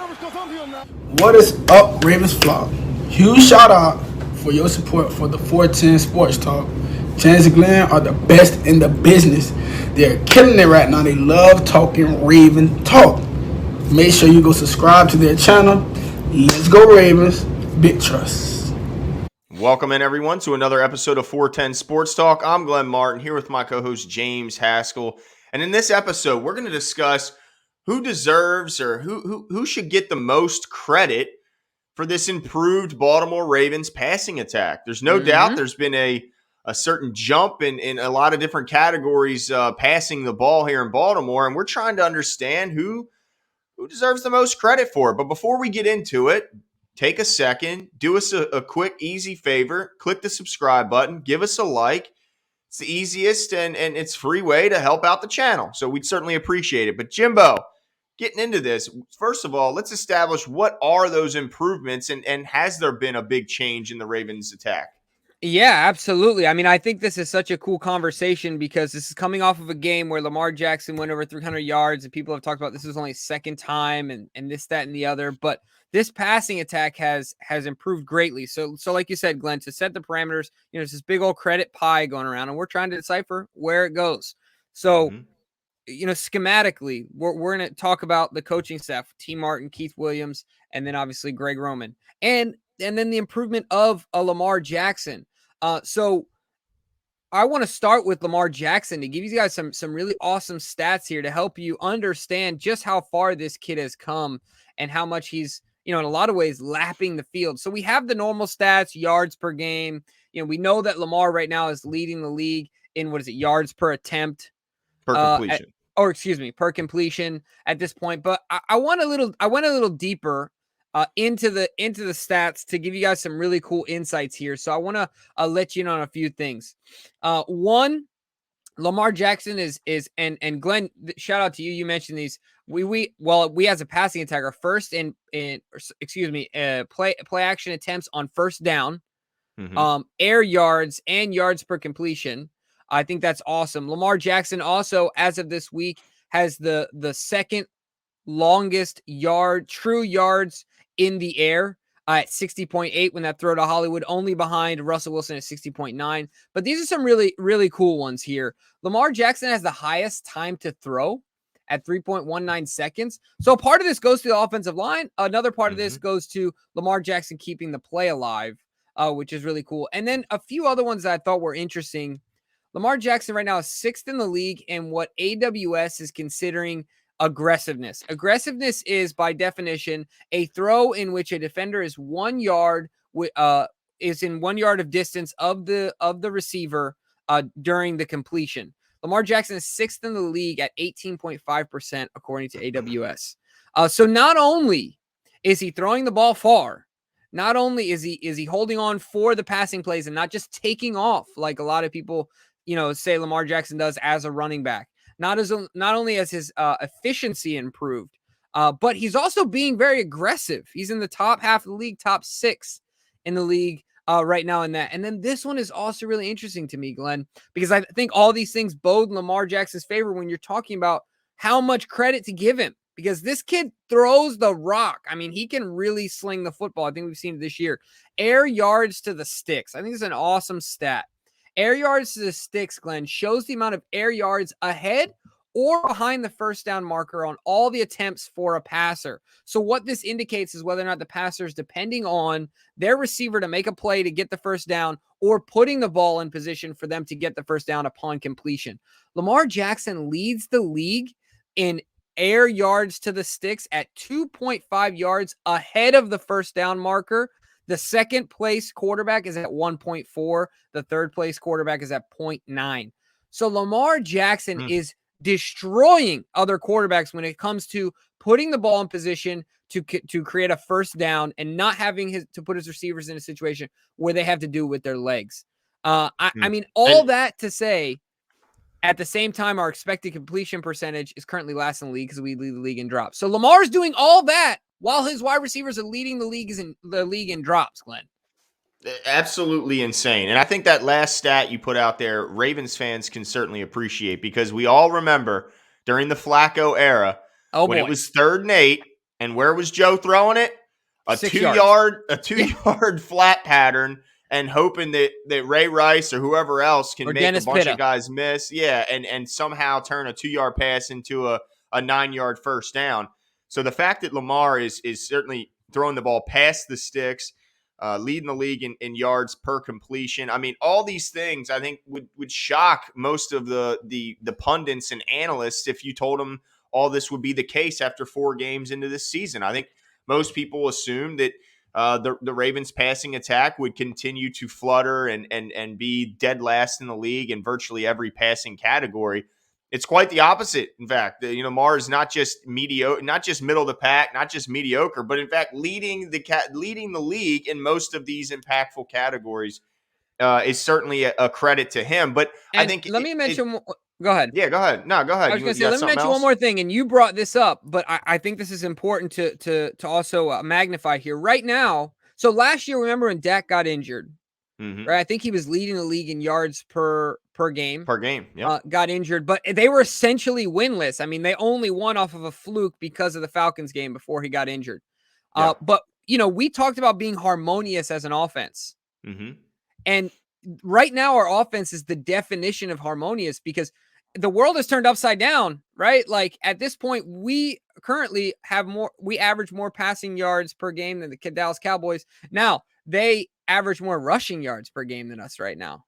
What is up, Ravens flock? Huge shout out for your support for the 410 Sports Talk. Chance and Glenn are the best in the business. They're killing it right now. They love talking Raven talk. Make sure you go subscribe to their channel. Let's go Ravens. Big trust. Welcome in, everyone, to another episode of 410 Sports Talk. I'm Glenn Martin, here with my co-host James Haskell. And in this episode, we're going to discuss who deserves or who should get the most credit for this improved Baltimore Ravens passing attack. There's no doubt there's been a certain jump in a lot of different categories passing the ball here in Baltimore, and we're trying to understand who deserves the most credit for it. But before we get into it, take a second, do us a quick, easy favor, click the subscribe button, give us a like. It's the easiest and it's free way to help out the channel. So we'd certainly appreciate it. But Jimbo, getting into this, first of all, let's establish what are those improvements and has there been a big change in the Ravens attack? Yeah, absolutely. I mean, I think this is such a cool conversation because this is coming off of a game where Lamar Jackson went over 300 yards and people have talked about this is only second time and this, that, and the other. But this passing attack has improved greatly. So like you said, Glenn, to set the parameters, there's this big old credit pie going around and we're trying to decipher where it goes. So, schematically, we're going to talk about the coaching staff, T. Martin, Keith Williams, and then obviously Greg Roman. And then the improvement of a Lamar Jackson. So I want to start with Lamar Jackson to give you guys some really awesome stats here to help you understand just how far this kid has come and how much he's, in a lot of ways lapping the field. So we have the normal stats, yards per game. We know that Lamar right now is leading the league in yards per attempt. Per completion. Per completion at this point. But I went a little deeper into the stats to give you guys some really cool insights here. So I want to let you in on a few things. One, Lamar Jackson is and Glenn, shout out to you. You mentioned these. We as a passing attack are first in play action attempts on first down, air yards and yards per completion. I think that's awesome. Lamar Jackson also, as of this week, has the second longest true yards in the air at 60.8 when that throw to Hollywood, only behind Russell Wilson at 60.9. But these are some really, really cool ones here. Lamar Jackson has the highest time to throw at 3.19 seconds. So part of this goes to the offensive line. Another part of this goes to Lamar Jackson keeping the play alive, which is really cool. And then a few other ones that I thought were interesting. Lamar Jackson right now is sixth in the league in what AWS is considering aggressiveness. Aggressiveness is, by definition, a throw in which a defender is 1 yard is in 1 yard of distance of the receiver during the completion. Lamar Jackson is sixth in the league at 18.5% according to AWS. So not only is he throwing the ball far, not only is he holding on for the passing plays and not just taking off like a lot of people say Lamar Jackson does as a running back. Not only has his efficiency improved, but he's also being very aggressive. He's in the top half of the league, top 6 in the league right now in that. And then this one is also really interesting to me, Glenn, because I think all these things bode in Lamar Jackson's favor when you're talking about how much credit to give him. Because this kid throws the rock. I mean, he can really sling the football. I think we've seen it this year. Air yards to the sticks. I think it's an awesome stat. Air yards to the sticks, Glenn, shows the amount of air yards ahead or behind the first down marker on all the attempts for a passer. So what this indicates is whether or not the passer is depending on their receiver to make a play to get the first down or putting the ball in position for them to get the first down upon completion. Lamar Jackson leads the league in air yards to the sticks at 2.5 yards ahead of the first down marker. The second place quarterback is at 1.4. The third place quarterback is at 0.9. So Lamar Jackson is destroying other quarterbacks when it comes to putting the ball in position to create a first down and not having to put his receivers in a situation where they have to do with their legs. I mean, that to say, at the same time, our expected completion percentage is currently last in the league because we lead the league in drops. So Lamar's doing all that while his wide receivers are leading the league in drops, Glenn. Absolutely insane. And I think that last stat you put out there, Ravens fans can certainly appreciate because we all remember during the Flacco era, it was 3rd and 8, And where was Joe throwing it? A 6 two yards. yard, a Yeah. 2 yard flat pattern, and hoping that Ray Rice or whoever else can Or make a Dennis bunch of Pitta. guys miss. Yeah, and somehow turn a 2 yard pass into a 9 yard first down. So the fact that Lamar is certainly throwing the ball past the sticks, leading the league in yards per completion. I mean, all these things I think would shock most of the pundits and analysts if you told them all this would be the case after 4 games into this season. I think most people assume that the Ravens passing attack would continue to flutter and be dead last in the league in virtually every passing category. It's quite the opposite. In fact, Lamar is not just mediocre, not just middle of the pack, not just mediocre, but in fact leading the league in most of these impactful categories is certainly a credit to him. But I And think let me mention. Go ahead. yeah, go ahead. No, go ahead. I was You gonna say, got let me something mention one else? more thing, and you brought this up, but I think this is important to also magnify here. Right now, so last year, remember when Dak got injured, Mm-hmm. right? I think he was leading the league in yards per game. Per game. Yep. Got injured, but they were essentially winless. I mean, they only won off of a fluke because of the Falcons game before he got injured. Yeah. But we talked about being harmonious as an offense, Mm-hmm. and right now our offense is the definition of harmonious because the world is turned upside down, right? Like at this point, we currently we average more passing yards per game than the Dallas Cowboys. Now they average more rushing yards per game than us right now,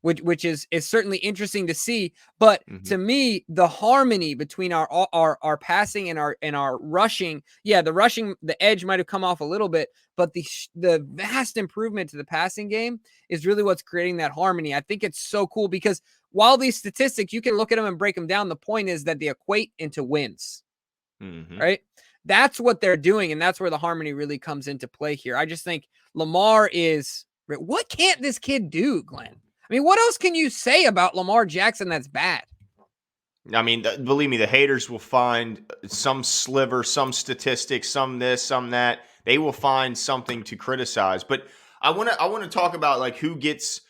which is certainly interesting to see. But Mm-hmm. to me, the harmony between our passing and our rushing, the edge might have come off a little bit, but the vast improvement to the passing game is really what's creating that harmony. I think it's so cool because while these statistics, you can look at them and break them down, the point is that they equate into wins, Mm-hmm. right? That's what they're doing, and that's where the harmony really comes into play here. I just think Lamar is what can't this kid do, Glenn? I mean, what else can you say about Lamar Jackson that's bad? I mean, believe me, the haters will find some sliver, some statistics, some this, some that. They will find something to criticize. But I want to talk about like who gets.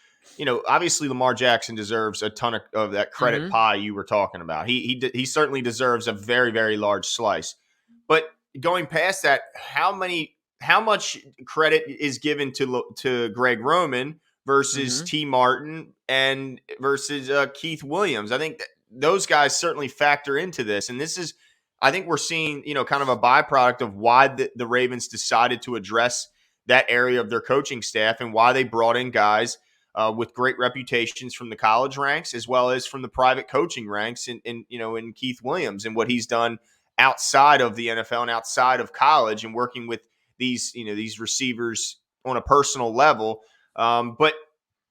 Obviously Lamar Jackson deserves a ton of that credit Mm-hmm. pie you were talking about. He certainly deserves a very very large slice. But going past that, how much credit is given to Greg Roman versus Mm-hmm. T. Martin and versus Keith Williams? I think those guys certainly factor into this. And this is, I think we're seeing, kind of a byproduct of why the Ravens decided to address that area of their coaching staff and why they brought in guys with great reputations from the college ranks as well as from the private coaching ranks in Keith Williams and what he's done outside of the NFL and outside of college and working with these receivers on a personal level. But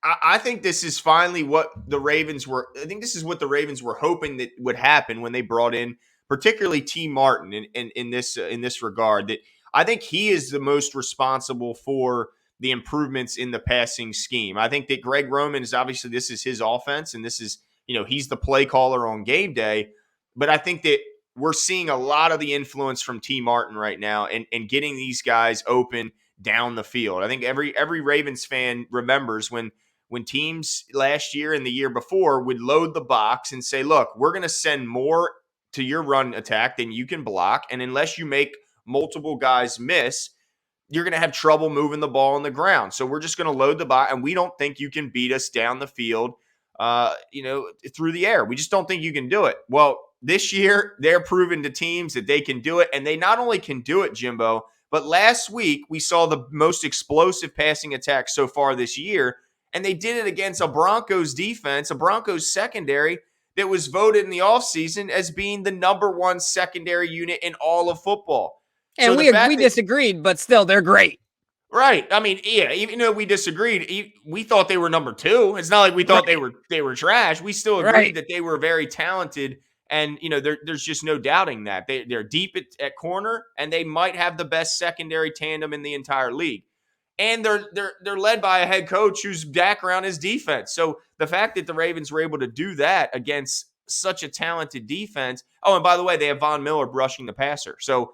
I think this is finally what the Ravens were. I think this is what the Ravens were hoping that would happen when they brought in, particularly T. Martin in this regard. That I think he is the most responsible for the improvements in the passing scheme. I think that Greg Roman is obviously this is his offense, and this is he's the play caller on game day. But I think that we're seeing a lot of the influence from T. Martin right now, and getting these guys open down the field. I think every Ravens fan remembers when teams last year and the year before would load the box and say, look, we're going to send more to your run attack than you can block. And unless you make multiple guys miss, you're going to have trouble moving the ball on the ground. So we're just going to load the box, and we don't think you can beat us down the field, through the air. We just don't think you can do it. Well, this year, they're proving to teams that they can do it. And they not only can do it, Jimbo, but last week we saw the most explosive passing attack so far this year. And they did it against a Broncos defense, a Broncos secondary that was voted in the offseason as being the number one secondary unit in all of football. So And the we fact that disagreed, but still, they're great. right. I mean, yeah, even though we disagreed, we thought they were number two. It's not like we thought Right. they were trash. We still agreed Right. that they were very talented. And, there's just no doubting that. They're deep at corner, and they might have the best secondary tandem in the entire league. And they're led by a head coach whose background is defense. So the fact that the Ravens were able to do that against such a talented defense. Oh, and by the way, they have Von Miller rushing the passer. So,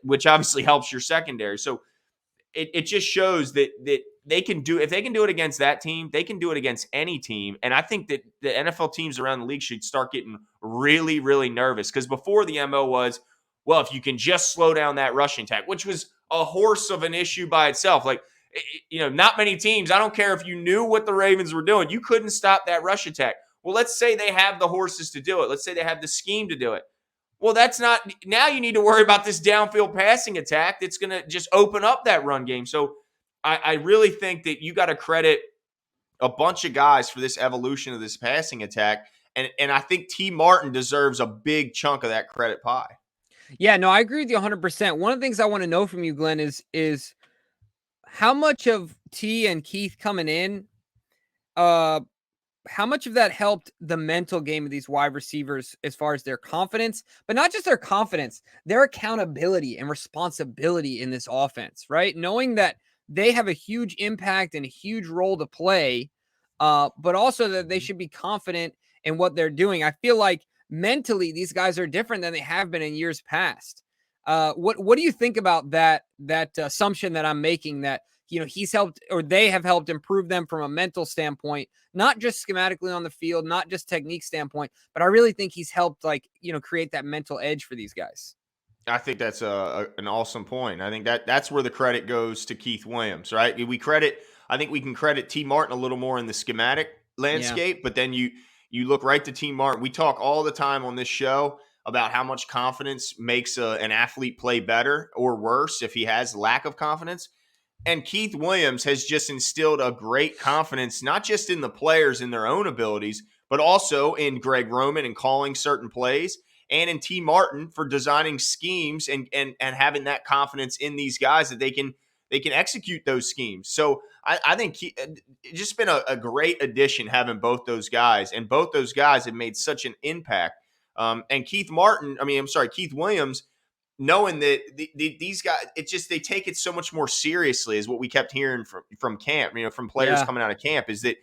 which obviously helps your secondary. So it just shows that they can do, if they can do it against that team, they can do it against any team. And I think that the NFL teams around the league should start getting really, really nervous, because before the MO was, well, if you can just slow down that rushing attack, which was a horse of an issue by itself. Like, not many teams, I don't care if you knew what the Ravens were doing, you couldn't stop that rush attack. Well, let's say they have the horses to do it. Let's say they have the scheme to do it. Well, that's not, now you need to worry about this downfield passing attack that's going to just open up that run game. So I really think that you got to credit a bunch of guys for this evolution of this passing attack. And I think T. Martin deserves a big chunk of that credit pie. Yeah, no, I agree with you 100%. One of the things I want to know from you, Glenn, is how much of T and Keith coming in, how much of that helped the mental game of these wide receivers as far as their confidence, but not just their confidence, their accountability and responsibility in this offense, right? Knowing that they have a huge impact and a huge role to play, but also that they should be confident in what they're doing. I feel like mentally these guys are different than they have been in years past. What do you think about that assumption that I'm making, that he's helped, or they have helped improve them from a mental standpoint, not just schematically on the field, not just technique standpoint, but I really think he's helped create that mental edge for these guys. I think that's an awesome point. I think that's where the credit goes to Keith Williams, right? I think we can credit T. Martin a little more in the schematic landscape, but then you look right to T. Martin. We talk all the time on this show about how much confidence makes an athlete play better or worse if he has lack of confidence. And Keith Williams has just instilled a great confidence, not just in the players in their own abilities, but also in Greg Roman and calling certain plays, and in T. Martin for designing schemes and having that confidence in these guys that they can execute those schemes. So I think it's just been a great addition having both those guys, and both those guys have made such an impact. And Keith Williams, knowing that these guys, it's just, they take it so much more seriously, is what we kept hearing from camp, from players coming out of camp, is that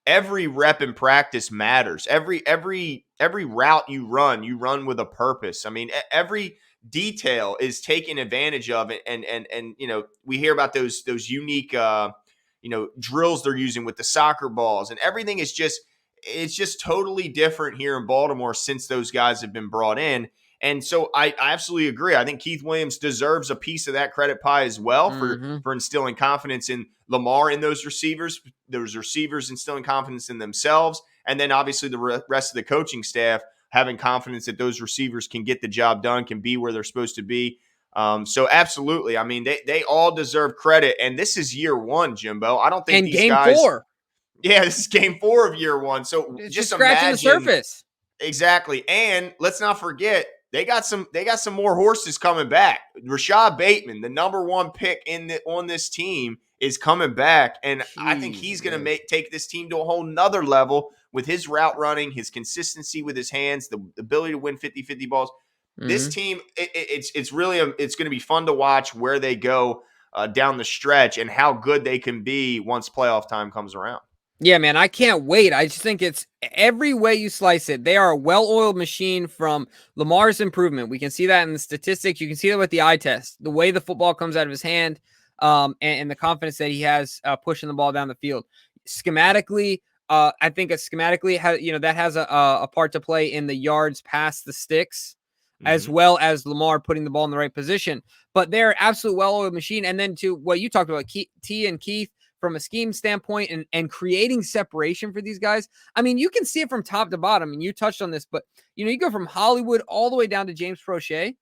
every rep in practice matters. Every route you run with a purpose. I mean, every detail is taken advantage of it. And we hear about those unique drills they're using with the soccer balls, and everything is just, it's just totally different here in Baltimore since those guys have been brought in. And so I absolutely agree. I think Keith Williams deserves a piece of that credit pie as well for instilling confidence in Lamar and those receivers instilling confidence in themselves. And then obviously the rest of the coaching staff having confidence that those receivers can get the job done, can be where they're supposed to be. So absolutely. I mean, they all deserve credit. And this is year one, Jimbo. I don't think these game guys. 4. Yeah, this is game 4 of year one. So It's just scratching imagine, the surface. Exactly. And let's not forget, they got some more horses coming back. Rashad Bateman, the number 1 pick on this team, is coming back. And I think he's going to take this team to a whole nother level with his route running, his consistency with his hands, the ability to win 50-50 balls. This team, it's really it's going to be fun to watch where they go down the stretch and how good they can be once playoff time comes around. Yeah, man, I can't wait. I just think it's every way you slice it. They are a well-oiled machine from Lamar's improvement. We can see that in the statistics. You can see that with the eye test, the way the football comes out of his hand, and the confidence that he has pushing the ball down the field. Schematically, I think that has a part to play in the yards past the sticks, as well as Lamar putting the ball in the right position. But they're absolute well-oiled machine. And then to what you talked about, T and Keith, from a scheme standpoint and creating separation for these guys. I mean, you can see it from top to bottom, and you touched on this, but you go from Hollywood all the way down to James Prochet.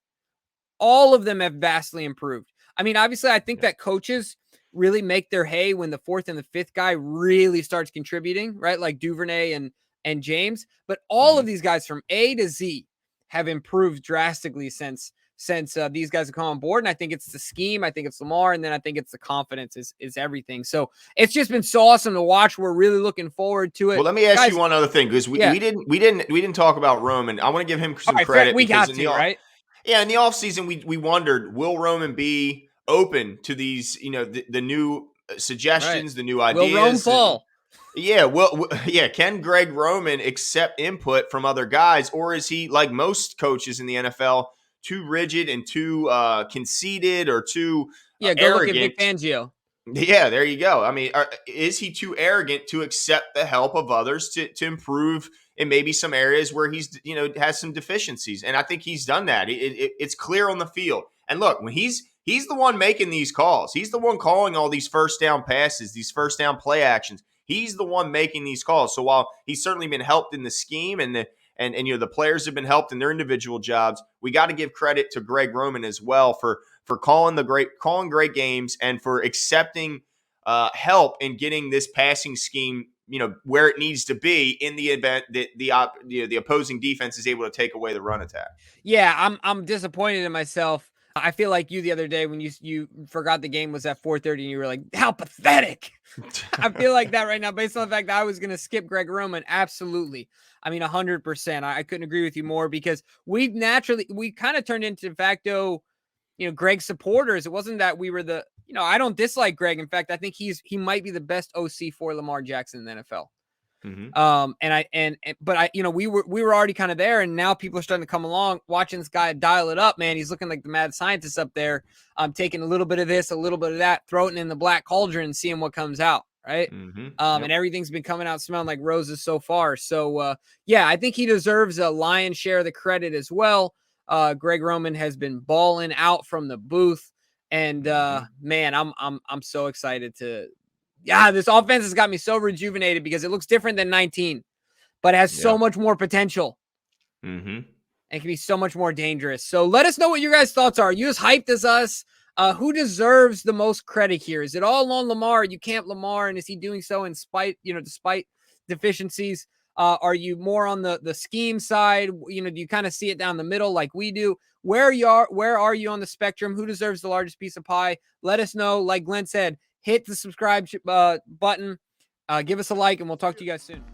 All of them have vastly improved. I mean, obviously, I think that coaches really make their hay when the 4th and the 5th guy really starts contributing, right? Like Duvernay and James. But all of these guys from A to Z have improved drastically since these guys have come on board. And I think it's the scheme, I think it's Lamar, and then I think it's the confidence is everything. So it's just been so awesome to watch. We're really looking forward to it. Well, let me ask you one other thing, because we didn't talk about Roman. I want to give him some credit. We got to, right? Yeah, in the offseason, we wondered, will Roman be open to these, the new suggestions, the new ideas? Will Rome fall? Can Greg Roman accept input from other guys, or is he, like most coaches in the NFL, too rigid and too conceited or too arrogant? Look at Vic Fangio. Yeah, there you go. I mean, is he too arrogant to accept the help of others to improve in maybe some areas where he's, has some deficiencies. And I think he's done that. It's clear on the field. And look, when he's the one making these calls. He's the one calling all these first down passes, these first down play actions. He's the one making these calls. So while he's certainly been helped in the scheme and the players have been helped in their individual jobs, we got to give credit to Greg Roman as well for calling great games and for accepting help in getting this passing scheme, where it needs to be in the event that the opposing defense is able to take away the run attack. Yeah, I'm disappointed in myself. I feel like you the other day when you forgot the game was at 4:30 and you were like, how pathetic. I feel like that right now based on the fact that I was going to skip Greg Roman. Absolutely. I mean, 100%. I couldn't agree with you more because we kind of turned into de facto, Greg supporters. It wasn't that we were I don't dislike Greg. In fact, I think he might be the best OC for Lamar Jackson in the NFL. Mm-hmm. We were already kind of there, and now people are starting to come along, watching this guy dial it up, man. He's looking like the mad scientist up there, taking a little bit of this, a little bit of that, throwing it in the black cauldron and seeing what comes out. Right. Mm-hmm. Yep. And everything's been coming out smelling like roses so far. So, I think he deserves a lion's share of the credit as well. Greg Roman has been balling out from the booth, and man, I'm so excited this offense has got me so rejuvenated because it looks different than 19, but it has so much more potential. Mm-hmm. And can be so much more dangerous. So let us know what your guys' thoughts are. Are you as hyped as us? Who deserves the most credit here? Is it all on Lamar? You camp Lamar, and is he doing so despite deficiencies? Are you more on the scheme side? Do you kind of see it down the middle like we do? Where are you on the spectrum? Who deserves the largest piece of pie? Let us know. Like Glenn said, hit the subscribe button. Give us a like, and we'll talk to you guys soon.